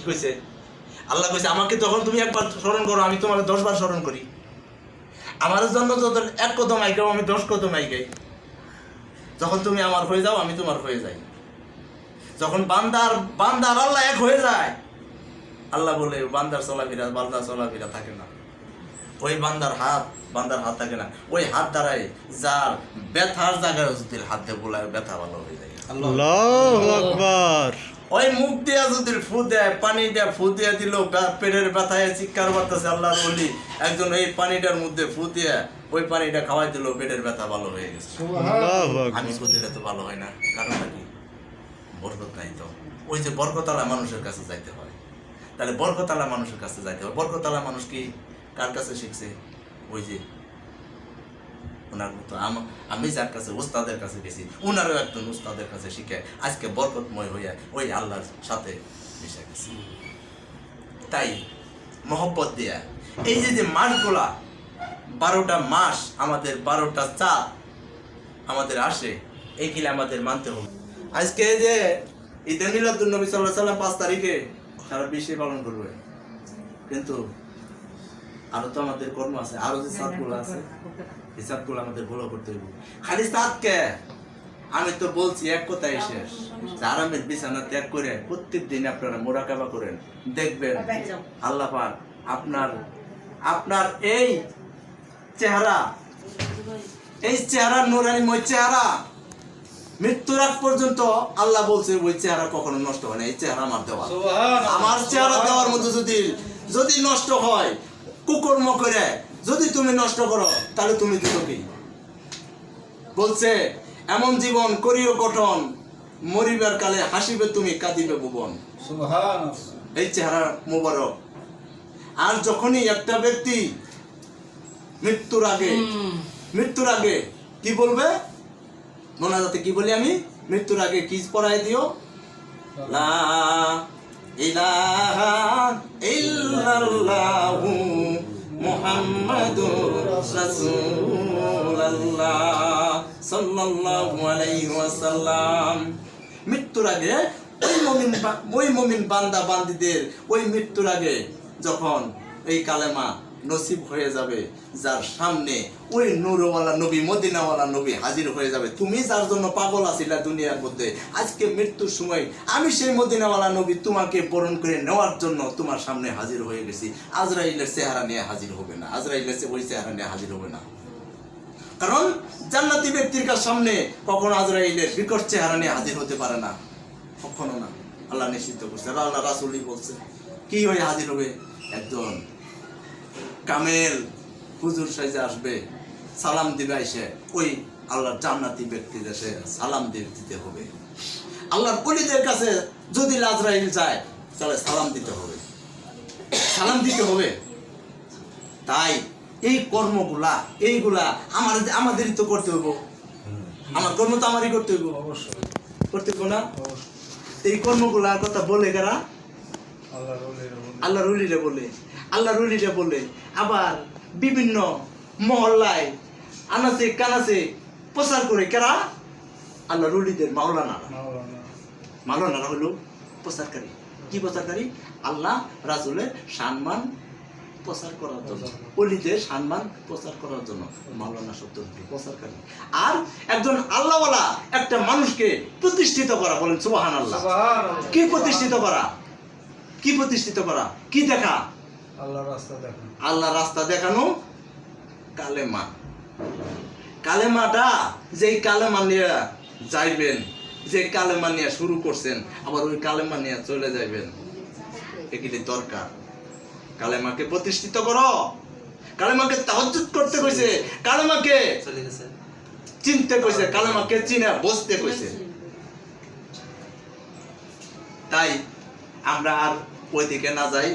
কইছে? আল্লাহ কইছে আমাকে যখন তুমি একবার স্মরণ করো আমি তোমাকে 10 বার স্মরণ করি। আমার জন্য যত এক কদম আইগাও আমি 10 কদম আইগাই। যখন তুমি আমার হয়ে যাও আমি তোমার হয়ে যাই। যখন বান্দার আল্লাহ এক হয়ে যায়, আল্লাহ বলে বান্দার চলাফেরা থাকে না। ওই বান্দার হাত থাকে না। ওই হাত দ্বারাই যার ব্যথার জায়গায় যদি হাত দিয়ে বোলায় ব্যথা ভালো হয়ে যায়। আল্লাহু আকবার। ওই মুখ দিয়া যদি ফু দেয়, পানি দিয়া ফু দিয়া দিল, পেটের ব্যথায় চিৎকার করতেছে আল্লাহর ওলি, একজন এই পানিটার মধ্যে ফু দিয়া ওই পানিটা খাওয়াই দিল, পেটের ব্যথা ভালো হয়ে গেছে। আল্লাহু আকবার। আমি দিলে তো ভালো হয় না, কারণটা কি? বরকত নাই তো। ওই যে বরকতওয়ালা মানুষের কাছে যাইতে হয়। তাহলে বরকতওয়ালা মানুষের কাছে যাইতে হয়। বরকতওয়ালা মানুষ কি কার কাছে শিখছে? ওই যে ওনার মতো আমি যার কাছে উস্তাদের কাছে গেছি, ওনারও একজন উস্তাদের কাছে শিখে আজকে বরকতময় হইয়া ওই আল্লাহর সাথে মিশে গেছে। তাই মহব্বত দিয়া এই যে মাসগুলা 12টা মাস, আমাদের 12টা চাঁদ আমাদের আসে, এইগুলো আমাদের মানতে হবে। আজকে যে ঈদে মিলাদুন্নবী সাল্লাল্লাহু আলাইহি ওয়াসাল্লাম 5 তারিখে সারা বিশ্বে পালন করবে, কিন্তু আরো তো আমাদের কর্ম আছে, আরো যে চাঁদগুলো আছে এই চাঁদগুলো আমাদের ফলো করতে হবে। খালি চাঁদকে আমি তো বলছি এক কথাই শেষ, আরামের বিছানা ত্যাগ করে প্রত্যেক দিন আপনারা মুরাকাবা করেন, দেখবেন আল্লাহ পাক আপনার এই চেহারা নূরানিময় চেহারা মৃত্যুর আগ পর্যন্ত আল্লাহ বলছে ওই চেহারা কখনো নষ্ট হয় না। এই চেহারা আমার দেওয়া, আমার চেহারা দেওয়ার মধ্যে যদি নষ্ট হয়, কুকর্ম করে যদি তুমি নষ্ট করো, তাহলে তুমি দিত কি? বলছে এমন জীবন করিও গঠন, মরিবার কালে হাসিবে তুমি, কাঁদিবে ভুবন। এই চেহারা মুবারক। আর যখনই একটা ব্যক্তি মৃত্যুর আগে কি বলবে? মোনাজাতে কি বলি আমি? মৃত্যুর আগে কি পড়ায় দিও? লা ইলাহা ইল্লাল্লাহু মুহাম্মাদুর রাসূলুল্লাহ সাল্লাল্লাহু আলাইহি ওয়াসাল্লাম। মৃত্যুর আগে ওই মুমিন বান্দা বান্দীদের ওই মৃত্যুর আগে যখন এই কালেমা নসিব হয়ে যাবে, যার সামনে ওই নূরওয়ালা নবী, মদিনাওয়ালা নবী হাজির হয়ে যাবে। তুমি যার জন্য পাগল আছিলা দুনিয়ার মধ্যে, আজকে মৃত্যুর সময় আমি সেই মদিনাওয়ালা নবী তোমাকে বরণ করে নেওয়ার জন্য তোমার সামনে হাজির হয়ে গেছি। আজরাইলের চেহারা নিয়ে হাজির হবে না, আজরাইলের ওই চেহারা নিয়ে হাজির হবে না। কারণ জান্নাতি ব্যক্তির কাছে সামনে কখনো আজরাইলের বিকট চেহারা নিয়ে হাজির হতে পারে না, কখনো না। আল্লাহ নিশ্চিত করছে, আল্লাহ রাসূলই বলছে কি হয়ে হাজির হবে? একজন কামেল হুজুর সাইজে আসবে, সালাম দিবে, এসে ওই আল্লাহর জান্নাতি ব্যক্তির এসে সালাম দিতে হবে। আল্লাহর ওলিদের কাছে যদি আজরাইল যায় তাহলে সালাম দিতে হবে। তাই এই কর্মগুলা এইগুলা আমাদেরই তো করতে হইব। আমার কর্ম তো আমারই করতে হইব, করতে হইব না? এই কর্মগুলার কথা বলে কারা? আল্লাহর ওলিরা বলে। আবার বিভিন্ন মহল্লায় আনাচে কানাচে প্রচার করে কারা? আল্লাহর ওলিদের মাওলানারা হলো প্রচারকারী। কি প্রচারকারী? আল্লাহ রাসূলের সম্মান প্রচার করার জন্য, ওলিদের সম্মান প্রচার করার জন্য মাওলানা শব্দ প্রচারকারী। আর একজন আল্লাহওয়ালা একটা মানুষকে প্রতিষ্ঠিত করা, বলেন সুবহানাল্লাহ। কি প্রতিষ্ঠিত করা? কি দেখা? আল্লাহ রাস্তা দেখানো। কালেমাটা যেই কালেমা নিয়ে যাইবেন, যে কালেমা নিয়ে শুরু করছেন, আবার ওই কালেমা নিয়ে চলে যাইবেন, এগুলি দরকার। কালেমাকে প্রতিষ্ঠিত করো, কালেমাকে তাহাজ্জুদ করতে কইছে, কালেমাকে চিনতে কইছে, কালেমাকে চিনে বসতে কইছে। তাই আমরা আর ওই দিকে না যাই,